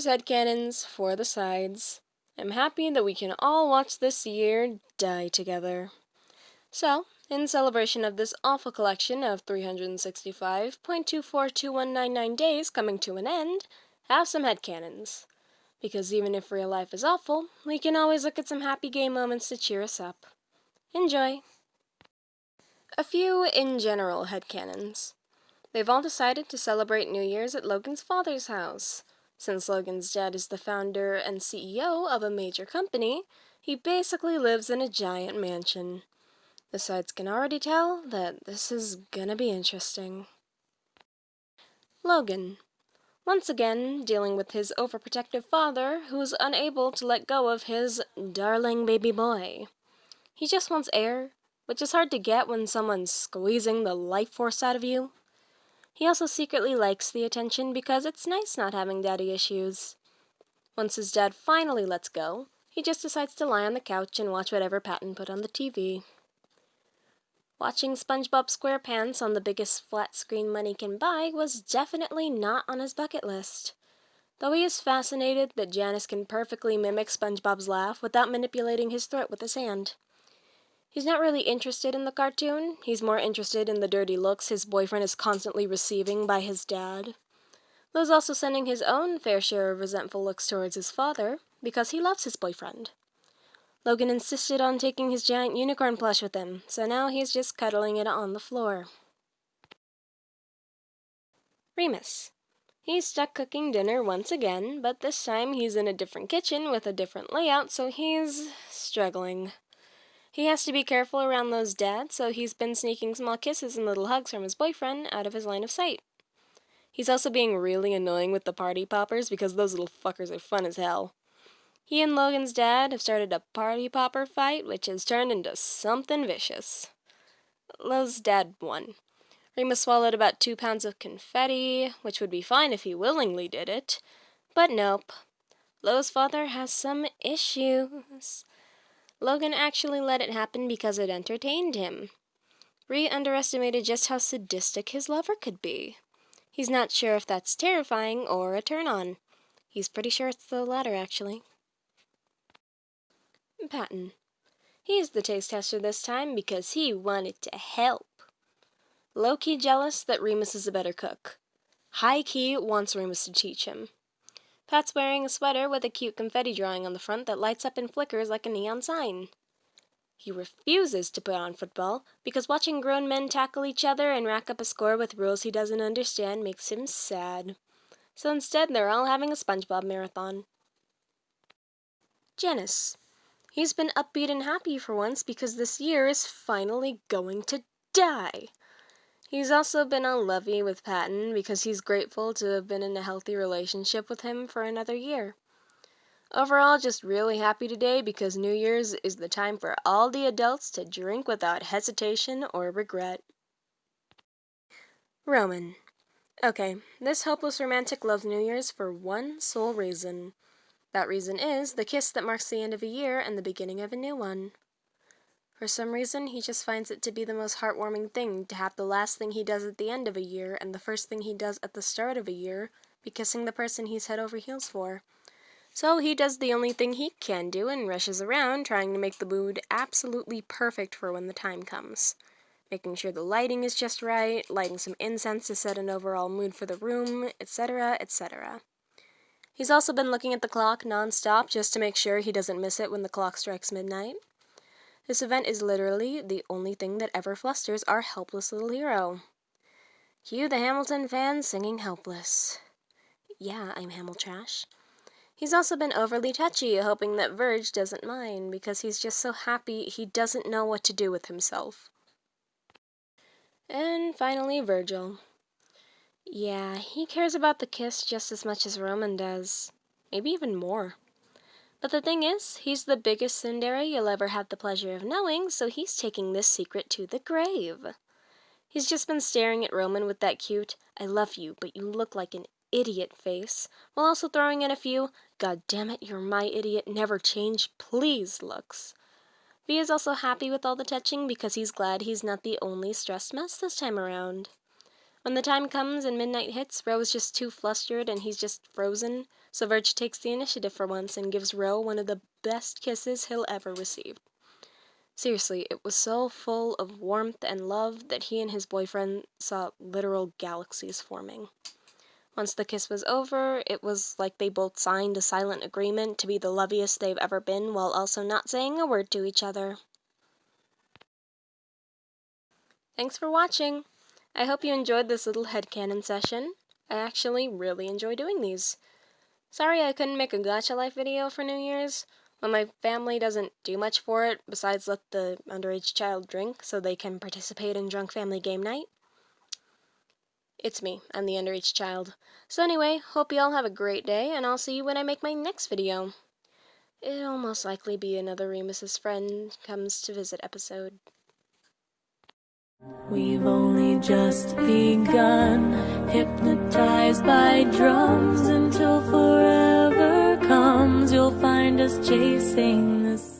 Headcanons for the sides. I'm happy that we can all watch this year die together. So, in celebration of this awful collection of 365.242199 days coming to an end, have some headcanons. Because even if real life is awful, we can always look at some happy gay moments to cheer us up. Enjoy! A few in general headcanons. They've all decided to celebrate New Year's at Logan's father's house. Since Logan's dad is the founder and CEO of a major company, he basically lives in a giant mansion. The sides can already tell that this is gonna be interesting. Logan. Once again, dealing with his overprotective father, who's unable to let go of his darling baby boy. He just wants air, which is hard to get when someone's squeezing the life force out of you. He also secretly likes the attention because it's nice not having daddy issues. Once his dad finally lets go, he just decides to lie on the couch and watch whatever Patton put on the TV. Watching SpongeBob SquarePants on the biggest flat screen money can buy was definitely not on his bucket list. Though he is fascinated that Janus can perfectly mimic SpongeBob's laugh without manipulating his throat with his hand. He's not really interested in the cartoon, he's more interested in the dirty looks his boyfriend is constantly receiving by his dad. Though also sending his own fair share of resentful looks towards his father, because he loves his boyfriend. Logan insisted on taking his giant unicorn plush with him, so now he's just cuddling it on the floor. Remus. He's stuck cooking dinner once again, but this time he's in a different kitchen with a different layout, so he's struggling. He has to be careful around those dads, so he's been sneaking small kisses and little hugs from his boyfriend out of his line of sight. He's also being really annoying with the party poppers because those little fuckers are fun as hell. He and Logan's dad have started a party popper fight, which has turned into something vicious. Lo's dad won. Remus swallowed about 2 pounds of confetti, which would be fine if he willingly did it, but nope. Lo's father has some issues. Logan actually let it happen because it entertained him. Bree underestimated just how sadistic his lover could be. He's not sure if that's terrifying or a turn-on. He's pretty sure it's the latter, actually. Patton. He's the taste tester this time because he wanted to help. Low-key jealous that Remus is a better cook. High-key wants Remus to teach him. Pat's wearing a sweater with a cute confetti drawing on the front that lights up and flickers like a neon sign. He refuses to put on football because watching grown men tackle each other and rack up a score with rules he doesn't understand makes him sad. So instead, they're all having a SpongeBob marathon. Janus. He's been upbeat and happy for once because this year is finally going to die. He's also been all lovey with Patton because he's grateful to have been in a healthy relationship with him for another year. Overall, just really happy today because New Year's is the time for all the adults to drink without hesitation or regret. Roman. Okay, this hopeless romantic loves New Year's for one sole reason. That reason is the kiss that marks the end of a year and the beginning of a new one. For some reason, he just finds it to be the most heartwarming thing to have the last thing he does at the end of a year and the first thing he does at the start of a year be kissing the person he's head over heels for. So he does the only thing he can do and rushes around trying to make the mood absolutely perfect for when the time comes. Making sure the lighting is just right, lighting some incense to set an overall mood for the room, etc., etc. He's also been looking at the clock non-stop just to make sure he doesn't miss it when the clock strikes midnight. This event is literally the only thing that ever flusters our helpless little hero. Cue the Hamilton fans singing Helpless. Yeah, I'm Hamil Trash. He's also been overly touchy, hoping that Virg doesn't mind, because he's just so happy he doesn't know what to do with himself. And finally, Virgil. Yeah, he cares about the kiss just as much as Roman does. Maybe even more. But the thing is, he's the biggest tsundere you'll ever have the pleasure of knowing, so he's taking this secret to the grave. He's just been staring at Roman with that cute, "I love you, but you look like an idiot" face, while also throwing in a few, "God damn it, you're my idiot, never change, please" looks. V is also happy with all the touching because he's glad he's not the only stressed mess this time around. When the time comes and midnight hits, Ro is just too flustered and he's just frozen, so Virgil takes the initiative for once and gives Ro one of the best kisses he'll ever receive. Seriously, it was so full of warmth and love that he and his boyfriend saw literal galaxies forming. Once the kiss was over, it was like they both signed a silent agreement to be the loveliest they've ever been while also not saying a word to each other. Thanks for watching! I hope you enjoyed this little headcanon session. I actually really enjoy doing these. Sorry I couldn't make a Gacha Life video for New Year's. When my family doesn't do much for it besides let the underage child drink so they can participate in drunk family game night. It's me, I'm the underage child. So anyway, hope you all have a great day, and I'll see you when I make my next video. It'll most likely be another Remus's friend comes to visit episode. We've only just begun, hypnotized by drums until forever comes. You'll find us chasing the sun.